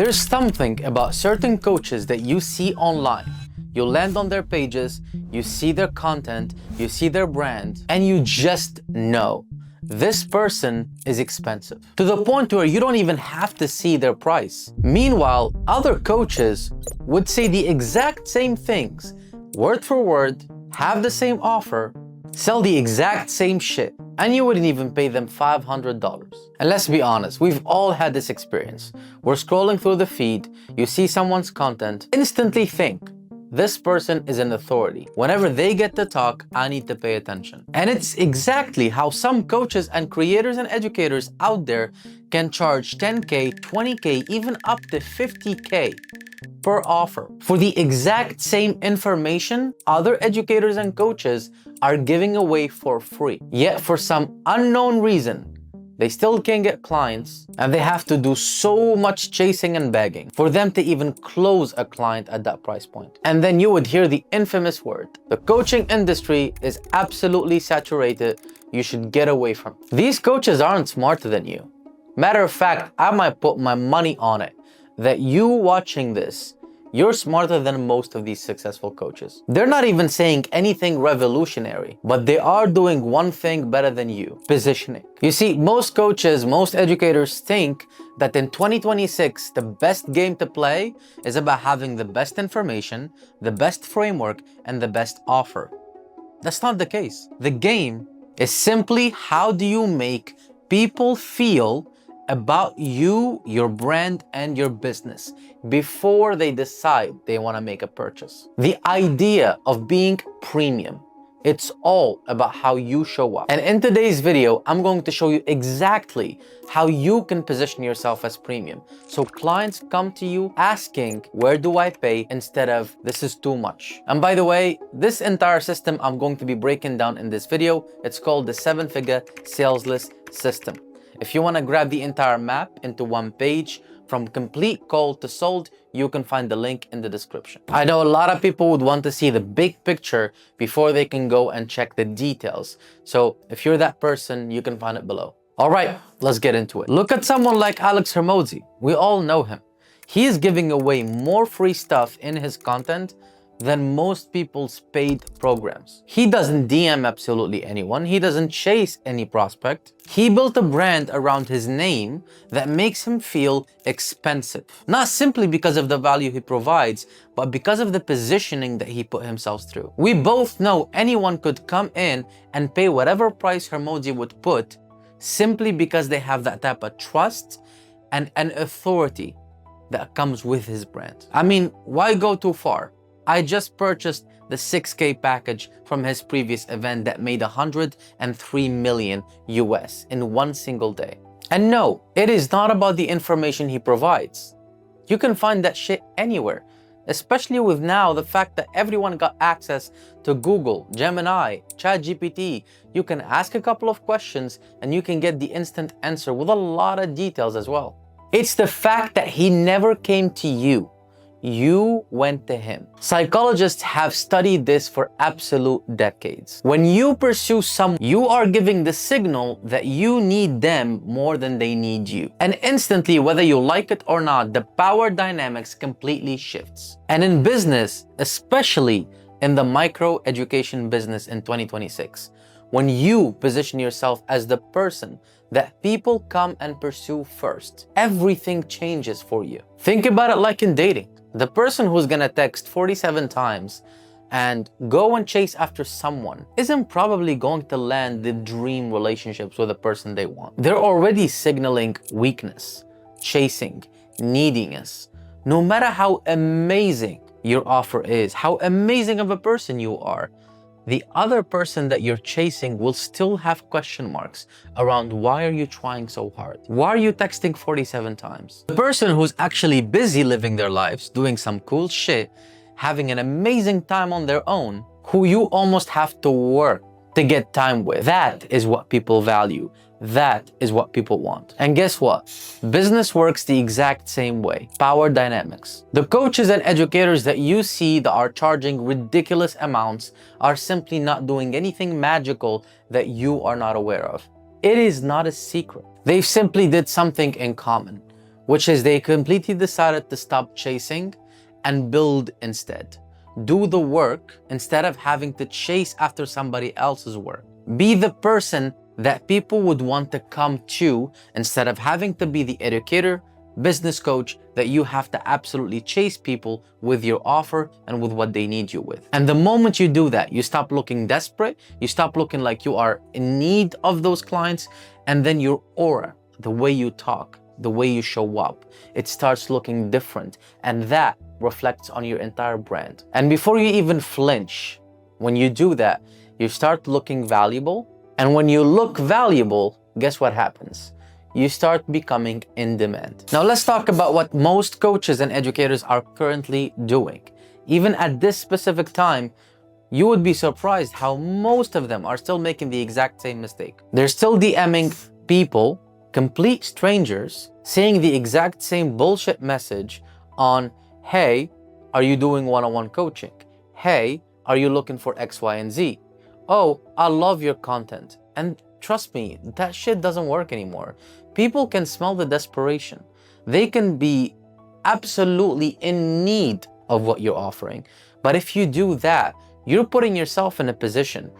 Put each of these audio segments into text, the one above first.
There's something about certain coaches that you see online. You land on their pages, you see their content, you see their brand, and you just know this person is expensive. To the point where you don't even have to see their price. Meanwhile, other coaches would say the exact same things, word for word, have the same offer, sell the exact same shit, and you wouldn't even pay them $500. And let's be honest, we've all had this experience. We're scrolling through the feed, you see someone's content, instantly think, this person is an authority. Whenever they get to talk, I need to pay attention. And it's exactly how some coaches and creators and educators out there can charge 10K, 20K, even up to 50K per offer. For the exact same information, other educators and coaches are giving away for free. Yet for some unknown reason, they still can't get clients, and they have to do so much chasing and begging for them to even close a client at that price point. And then you would hear the infamous word, the coaching industry is absolutely saturated, you should get away from it. These coaches aren't smarter than you. Matter of fact, I might put my money on it that you watching this, you're smarter than most of these successful coaches. They're not even saying anything revolutionary, but they are doing one thing better than you: positioning. You see, most coaches, most educators think that in 2026, the best game to play is about having the best information, the best framework, and the best offer. That's not the case. The game is simply how do you make people feel about you, your brand, and your business before they decide they want to make a purchase. The idea of being premium, it's all about how you show up. And in today's video, I'm going to show you exactly how you can position yourself as premium. So clients come to you asking, where do I pay, instead of this is too much. And by the way, this entire system I'm going to be breaking down in this video. It's called the 7-figure sales list system. If you want to grab the entire map into one page, from complete call to sold, you can find the link in the description. I know a lot of people would want to see the big picture before they can go and check the details. So if you're that person, you can find it below. All right, let's get into it. Look at someone like Alex Hormozi. We all know him. He is giving away more free stuff in his content than most people's paid programs. He doesn't DM absolutely anyone. He doesn't chase any prospect. He built a brand around his name that makes him feel expensive. Not simply because of the value he provides, but because of the positioning that he put himself through. We both know anyone could come in and pay whatever price Hormozi would put simply because they have that type of trust and an authority that comes with his brand. I mean, why go too far? I just purchased the 6K package from his previous event that made 103 million US in one single day. And no, it is not about the information he provides. You can find that shit anywhere, especially with now the fact that everyone got access to Google, Gemini, ChatGPT. You can ask a couple of questions and you can get the instant answer with a lot of details as well. It's the fact that he never came to you. You went to him. Psychologists have studied this for absolute decades. When you pursue someone, you are giving the signal that you need them more than they need you. And instantly, whether you like it or not, the power dynamics completely shifts. And in business, especially in the micro education business in 2026, when you position yourself as the person that people come and pursue first, everything changes for you. Think about it like in dating. The person who's gonna text 47 times and go and chase after someone isn't probably going to land the dream relationships with the person they want. They're already signaling weakness, chasing, neediness. No matter how amazing your offer is, how amazing of a person you are, the other person that you're chasing will still have question marks around why are you trying so hard? Why are you texting 47 times? The person who's actually busy living their lives, doing some cool shit, having an amazing time on their own, who you almost have to work to get time with. That is what people value. That is what people want. And guess what? Business works the exact same way. Power dynamics. The coaches and educators that you see that are charging ridiculous amounts are simply not doing anything magical that you are not aware of. It is not a secret. They simply did something in common. which is they completely decided to stop chasing and build instead. Do the work instead of having to chase after somebody else's work. Be the person that people would want to come to instead of having to be the educator, business coach that you have to absolutely chase people with your offer and with what they need you with. And the moment you do that, you stop looking desperate, you stop looking like you are in need of those clients, and then your aura, the way you talk, the way you show up, it starts looking different, and that reflects on your entire brand. And before you even flinch, when you do that, you start looking valuable. And when you look valuable, guess what happens? You start becoming in demand. Now let's talk about what most coaches and educators are currently doing. Even at this specific time, you would be surprised how most of them are still making the exact same mistake. They're still DMing people, complete strangers, saying the exact same bullshit message on, hey, are you doing one-on-one coaching? Hey, are you looking for X, Y, and Z? Oh, I love your content. And trust me, that shit doesn't work anymore. People can smell the desperation. They can be absolutely in need of what you're offering. But if you do that, you're putting yourself in a position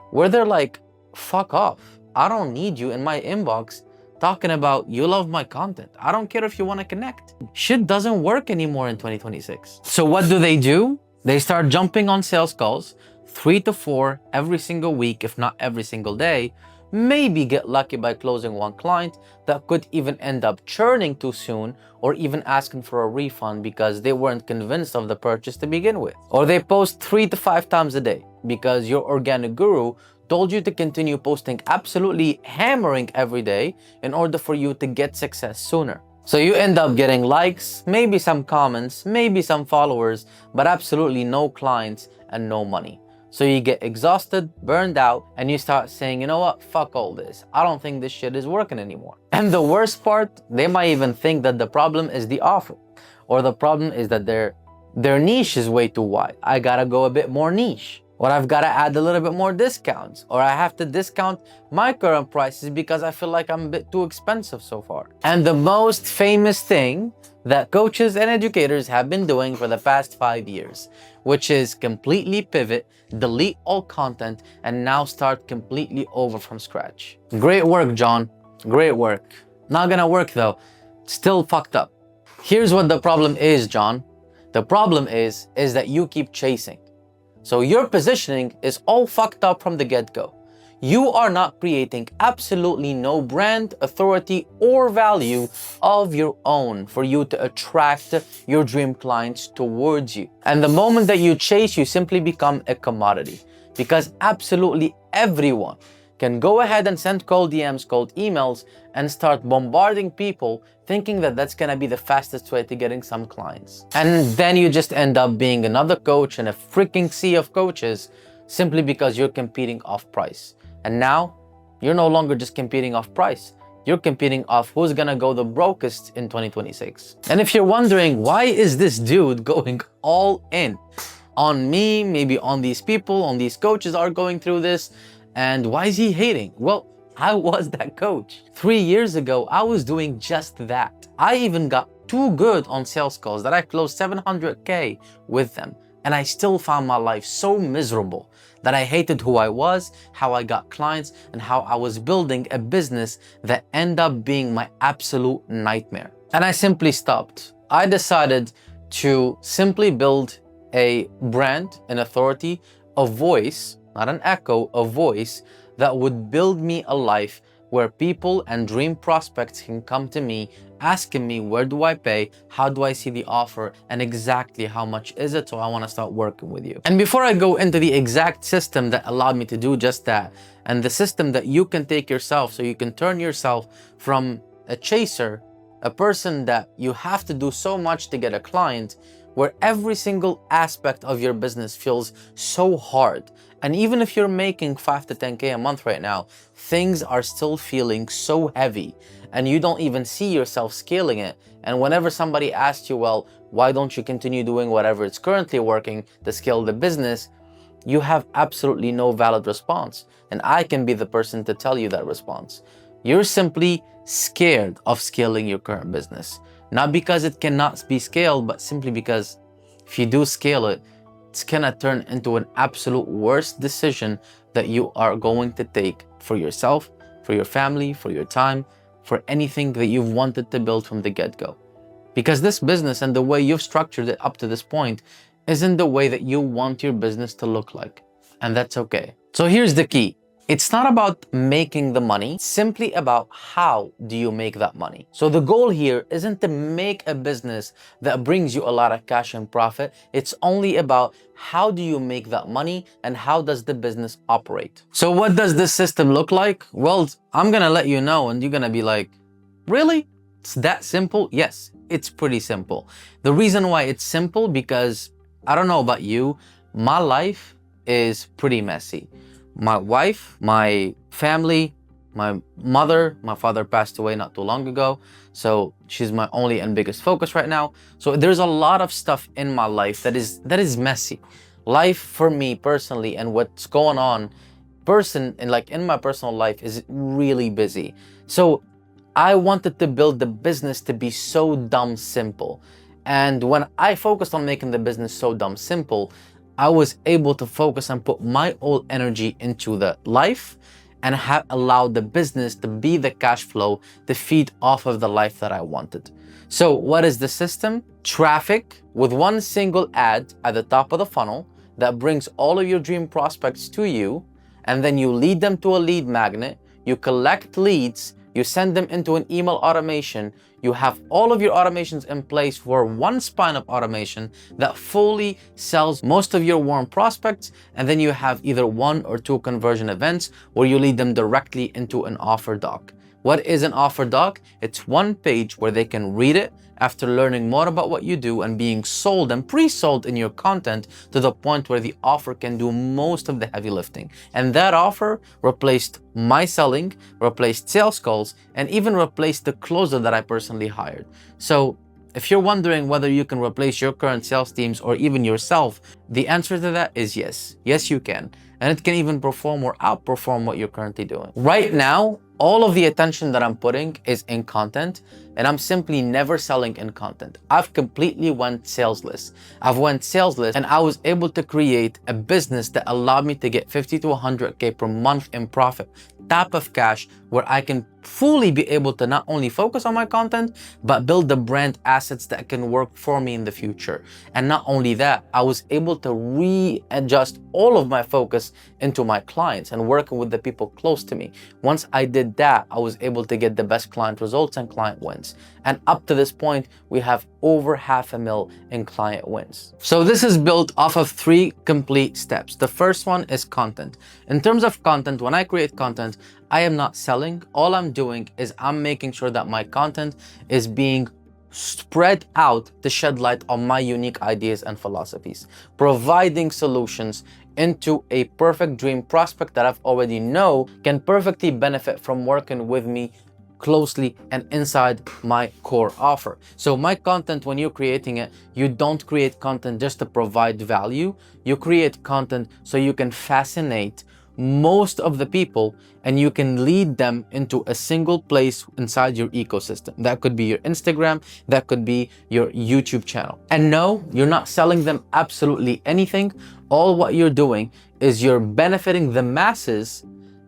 where they're like, fuck off. I don't need you in my inbox talking about you love my content. I don't care if you want to connect. Shit doesn't work anymore in 2026. So what do? They start jumping on sales calls, 3 to 4 every single week, if not every single day, maybe get lucky by closing one client that could even end up churning too soon or even asking for a refund because they weren't convinced of the purchase to begin with. Or they post 3 to 5 times a day because your organic guru told you to continue posting absolutely hammering every day in order for you to get success sooner. So you end up getting likes, maybe some comments, maybe some followers, but absolutely no clients and no money. So you get exhausted, burned out, and you start saying, you know what, fuck all this. I don't think this shit is working anymore. And the worst part, they might even think that the problem is the offer, or the problem is that their niche is way too wide. I gotta go a bit more niche, or I've gotta add a little bit more discounts, or I have to discount my current prices because I feel like I'm a bit too expensive so far. And the most famous thing that coaches and educators have been doing for the past 5 years, which is completely pivot, delete all content, and now start completely over from scratch. Great work, John. Great work. Not gonna work though. Still fucked up. Here's what the problem is, John. The problem is that you keep chasing. So your positioning is all fucked up from the get-go. You are not creating absolutely no brand, authority, or value of your own for you to attract your dream clients towards you. And the moment that you chase, you simply become a commodity because absolutely everyone can go ahead and send cold DMs, cold emails, and start bombarding people thinking that that's gonna be the fastest way to getting some clients. And then you just end up being another coach in a freaking sea of coaches simply because you're competing off price. And now, you're no longer just competing off price. You're competing off who's gonna go the brokest in 2026. And if you're wondering, why is this dude going all in on me, maybe on these people, on these coaches are going through this, and why is he hating? Well, I was that coach. 3 years ago, I was doing just that. I even got too good on sales calls that I closed 700K with them. And I still found my life so miserable that I hated who I was, how I got clients, and how I was building a business that ended up being my absolute nightmare. And I simply stopped. I decided to simply build a brand, an authority, a voice, not an echo, a voice that would build me a life where people and dream prospects can come to me asking me, where do I pay? How do I see the offer? And exactly how much is it? So I want to start working with you. And before I go into the exact system that allowed me to do just that, and the system that you can take yourself so you can turn yourself from a chaser, a person that you have to do so much to get a client, where every single aspect of your business feels so hard. And even if you're making 5 to 10K a month right now, things are still feeling so heavy and you don't even see yourself scaling it. And whenever somebody asks you, well, why don't you continue doing whatever is currently working to scale the business? You have absolutely no valid response. And I can be the person to tell you that response. You're simply scared of scaling your current business. Not because it cannot be scaled, but simply because if you do scale it, it's gonna turn into an absolute worst decision that you are going to take for yourself, for your family, for your time, for anything that you've wanted to build from the get-go. Because this business and the way you've structured it up to this point isn't the way that you want your business to look like. And that's okay. So here's the key. It's not about making the money, it's simply about how do you make that money. So the goal here isn't to make a business that brings you a lot of cash and profit. It's only about how do you make that money and how does the business operate. So what does this system look like? Well, I'm gonna let you know and you're gonna be like, really? It's that simple? Yes, it's pretty simple. The reason why it's simple, because I don't know about you, my life is pretty messy. My wife, my family, my mother, my father passed away not too long ago. So she's my only and biggest focus right now. So there's a lot of stuff in my life that is messy. Life for me personally and what's going on in my personal life is really busy. So I wanted to build the business to be so dumb simple. And when I focused on making the business so dumb simple, I was able to focus and put my whole energy into the life and have allowed the business to be the cash flow to feed off of the life that I wanted. So what is the system? Traffic with one single ad at the top of the funnel that brings all of your dream prospects to you, and then you lead them to a lead magnet, you collect leads, you send them into an email automation, you have all of your automations in place for one spine of automation that fully sells most of your warm prospects, and then you have either 1 or 2 conversion events where you lead them directly into an offer doc. What is an offer doc? It's one page where they can read it after learning more about what you do and being sold and pre-sold in your content to the point where the offer can do most of the heavy lifting. And that offer replaced my selling, replaced sales calls, and even replaced the closer that I personally hired. So if you're wondering whether you can replace your current sales teams or even yourself, the answer to that is yes. Yes, you can. And it can even perform or outperform what you're currently doing. Right now, all of the attention that I'm putting is in content, and I'm simply never selling in content. I've completely went salesless. And I was able to create a business that allowed me to get 50 to 100K per month in profit, tap of cash, where I can fully be able to not only focus on my content, but build the brand assets that can work for me in the future. And not only that, I was able to readjust all of my focus into my clients and working with the people close to me. Once I did that, I was able to get the best client results and client wins. And up to this point, we have over $500,000 in client wins. So this is built off of 3 complete steps. The first one is content. In terms of content, when I create content, I am not selling. All I'm doing is I'm making sure that my content is being spread out to shed light on my unique ideas and philosophies, providing solutions into a perfect dream prospect that I've already know can perfectly benefit from working with me closely and inside my core offer. So my content, when you're creating it, you don't create content just to provide value. You create content so you can fascinate most of the people and you can lead them into a single place inside your ecosystem. That could be your Instagram, that could be your YouTube channel. And no, you're not selling them absolutely anything. All what you're doing is you're benefiting the masses,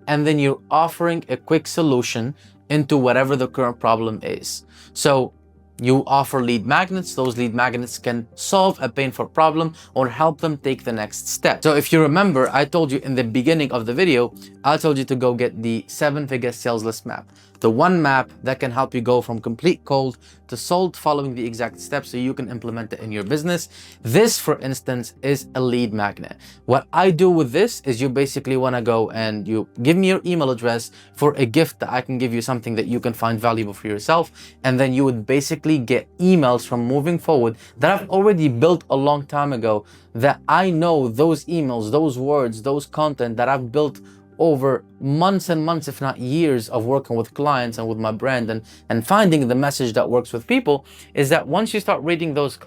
and then you're offering a quick solution into whatever the current problem is. So you offer lead magnets. Those lead magnets can solve a painful problem or help them take the next step. So if you remember, I told you in the beginning of the video, I told you to go get the 7-figure sales list map. The one map that can help you go from complete cold to sold following the exact steps so you can implement it in your business. This, for instance, is a lead magnet. What I do with this is you basically want to go and you give me your email address for a gift that I can give you something that you can find valuable for yourself. And then you would basically get emails from moving forward that I've already built a long time ago, that I know those emails, those words, those content that I've built over months and months, if not years, of working with clients and with my brand and finding the message that works with people, is that once you start reading those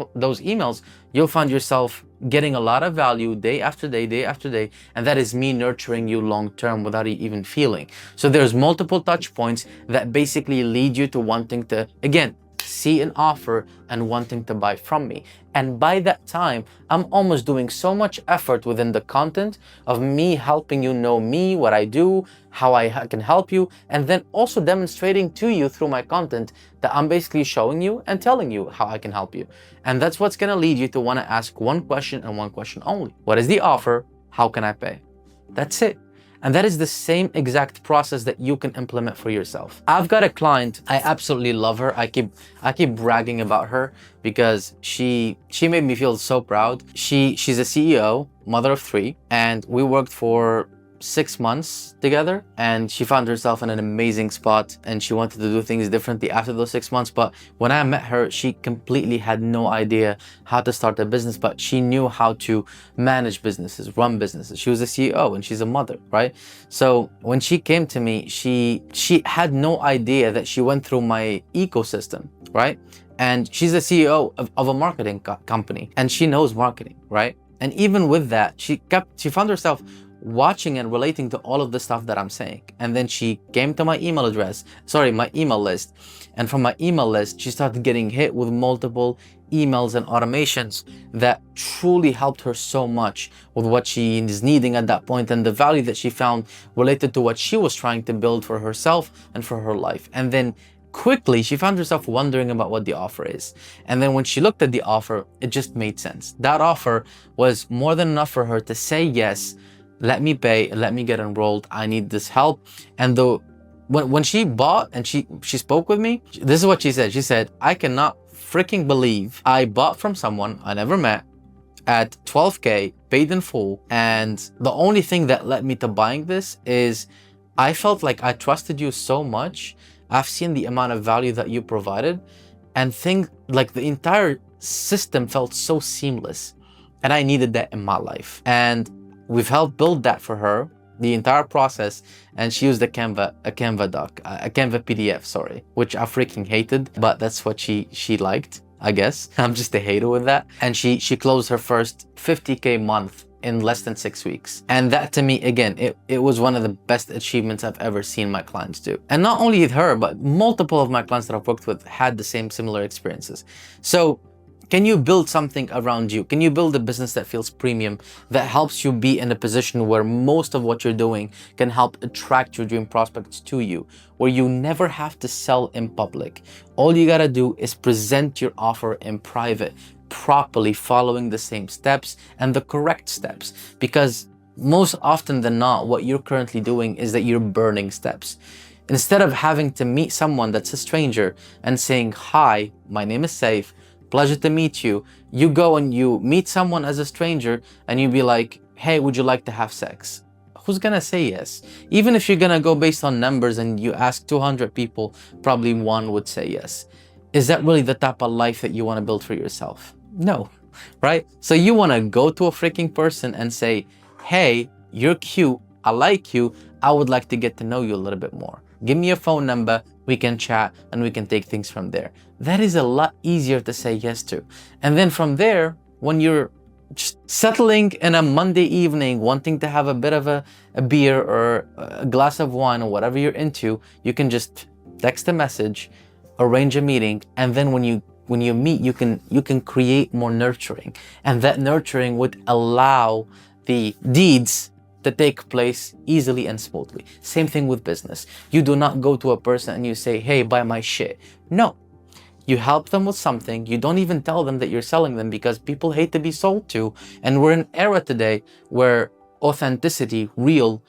emails, you'll find yourself getting a lot of value day after day, and that is me nurturing you long term without you even feeling. So there's multiple touch points that basically lead you to wanting to, again, see an offer and wanting to buy from me. And by that time, I'm almost doing so much effort within the content of me helping you know me, what I do, how I can help you, and then also demonstrating to you through my content that I'm basically showing you and telling you how I can help you. And that's what's gonna lead you to wanna ask one question and one question only. What is the offer? How can I pay? That's it. And that is the same exact process that you can implement for yourself. I've got a client, I absolutely love her. I keep bragging about her because she made me feel so proud. She's a CEO, mother of 3, and we worked for 6 months together, and she found herself in an amazing spot and she wanted to do things differently after those 6 months. But when I met her, she completely had no idea how to start a business, but she knew how to manage businesses, run businesses. She was a CEO and she's a mother, right? So when she came to me, she had no idea that she went through my ecosystem, right? And she's a CEO of a marketing company, and she knows marketing, right? And even with that, she found herself watching and relating to all of the stuff that I'm saying. And then she came to my email list. And from my email list, she started getting hit with multiple emails and automations that truly helped her so much with what she is needing at that point and the value that she found related to what she was trying to build for herself and for her life. And then quickly, she found herself wondering about what the offer is. And then when she looked at the offer, it just made sense. That offer was more than enough for her to say, yes, let me pay, let me get enrolled, I need this help. And when she bought and she spoke with me, this is what she said. She said, I cannot freaking believe I bought from someone I never met at 12K, paid in full. And the only thing that led me to buying this is I felt like I trusted you so much. I've seen the amount of value that you provided, and things like the entire system felt so seamless. And I needed that in my life. And we've helped build that for her, the entire process, and she used a Canva PDF, sorry, which I freaking hated, but that's what she liked, I guess. I'm just a hater with that. And she closed her first 50K month in less than 6 weeks. And that to me, again, it was one of the best achievements I've ever seen my clients do. And not only her, but multiple of my clients that I've worked with had the similar experiences. So can you build something around you? Can you build a business that feels premium, that helps you be in a position where most of what you're doing can help attract your dream prospects to you, where you never have to sell in public? All you gotta do is present your offer in private, properly following the same steps and the correct steps. Because most often than not, what you're currently doing is that you're burning steps. Instead of having to meet someone that's a stranger and saying, hi, my name is Saif, pleasure to meet you, you go and you meet someone as a stranger and you be like, hey, would you like to have sex? Who's gonna say yes? Even if you're gonna go based on numbers and you ask 200 people, probably 1 would say yes. Is that really the type of life that you wanna build for yourself? No, right? So you wanna go to a freaking person and say, hey, you're cute, I like you, I would like to get to know you a little bit more. Give me your phone number, we can chat and we can take things from there. That is a lot easier to say yes to. And then from there, when you're just settling in a Monday evening, wanting to have a bit of a beer or a glass of wine or whatever you're into, you can just text a message, arrange a meeting, and then when you meet, you can create more nurturing. And that nurturing would allow the deeds to take place easily and smoothly. Same thing with business. You do not go to a person and you say, hey, buy my shit. No. You help them with something. You don't even tell them that you're selling them, because people hate to be sold to. And we're in an era today where authenticity, real,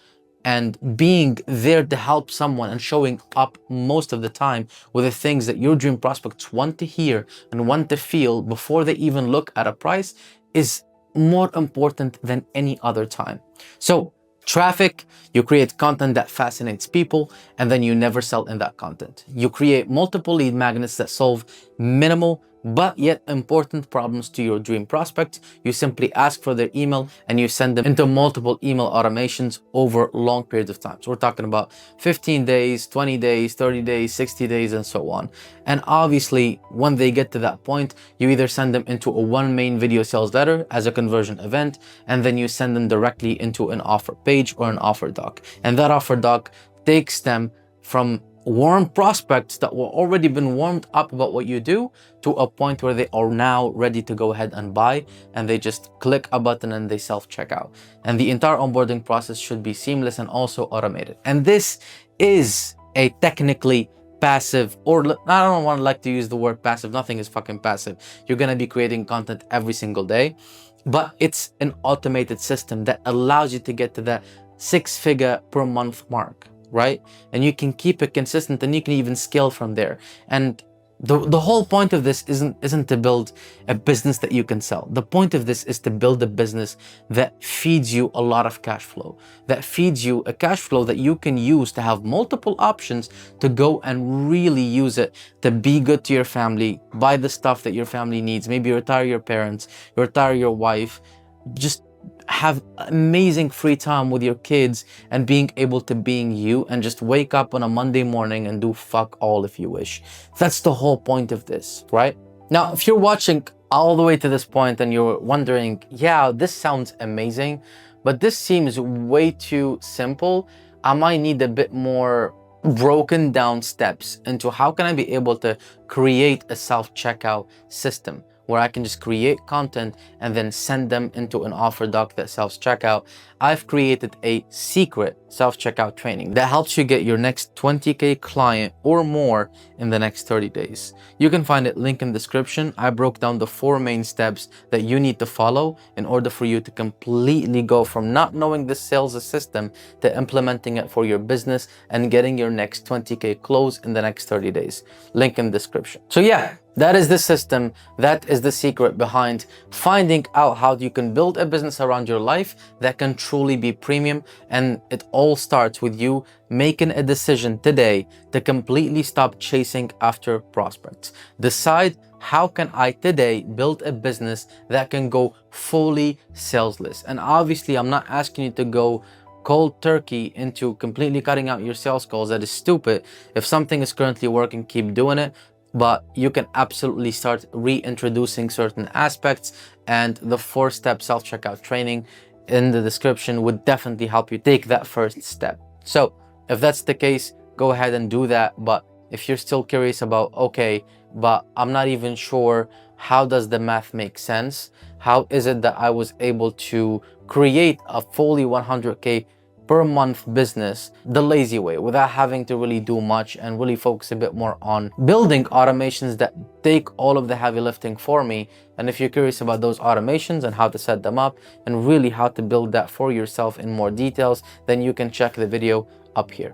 and being there to help someone and showing up most of the time with the things that your dream prospects want to hear and want to feel before they even look at a price is more important than any other time. So traffic, you create content that fascinates people, and then you never sell in that content. You create multiple lead magnets that solve minimal but yet important problems to your dream prospects. You simply ask for their email and you send them into multiple email automations over long periods of time. So we're talking about 15 days, 20 days, 30 days, 60 days, and so on. And obviously, when they get to that point, you either send them into a one main video sales letter as a conversion event, and then you send them directly into an offer page or an offer doc. And that offer doc takes them from warm prospects that were already been warmed up about what you do to a point where they are now ready to go ahead and buy, and they just click a button and they self-check out. And the entire onboarding process should be seamless and also automated. And this is a technically passive, or I don't want to like to use the word passive, nothing is fucking passive. You're going to be creating content every single day, but it's an automated system that allows you to get to that 6-figure per month mark, right? And you can keep it consistent, and you can even scale from there. And the whole point of this isn't to build a business that you can sell. The point of this is to build a business that feeds you a lot of cash flow, that feeds you a cash flow that you can use to have multiple options to go and really use it to be good to your family, buy the stuff that your family needs, maybe retire your parents, retire your wife, just have amazing free time with your kids, and being able to being you and just wake up on a Monday morning and do fuck all if you wish. That's the whole point of this, right? Now, if you're watching all the way to this point and you're wondering, yeah, this sounds amazing, but this seems way too simple, I might need a bit more broken down steps into how can I be able to create a self-checkout system where I can just create content and then send them into an offer doc that self-checkout. I've created a secret self-checkout training that helps you get your next 20K client or more in the next 30 days. You can find it link in the description. I broke down the 4 main steps that you need to follow in order for you to completely go from not knowing the sales system to implementing it for your business and getting your next 20K close in the next 30 days. Link in the description. So yeah, that is the system. That is the secret behind finding out how you can build a business around your life that can truly be premium. And it all starts with you making a decision today to completely stop chasing after prospects. Decide, how can I today build a business that can go fully salesless? And obviously, I'm not asking you to go cold turkey into completely cutting out your sales calls. That is stupid. If something is currently working, keep doing it. But you can absolutely start reintroducing certain aspects, and the 4-step self-checkout training in the description would definitely help you take that first step. So if that's the case, go ahead and do that. But if you're still curious about, okay, but I'm not even sure, how does the math make sense? How is it that I was able to create a fully 100K per month business the lazy way, without having to really do much and really focus a bit more on building automations that take all of the heavy lifting for me? And if you're curious about those automations and how to set them up and really how to build that for yourself in more details, then you can check the video up here.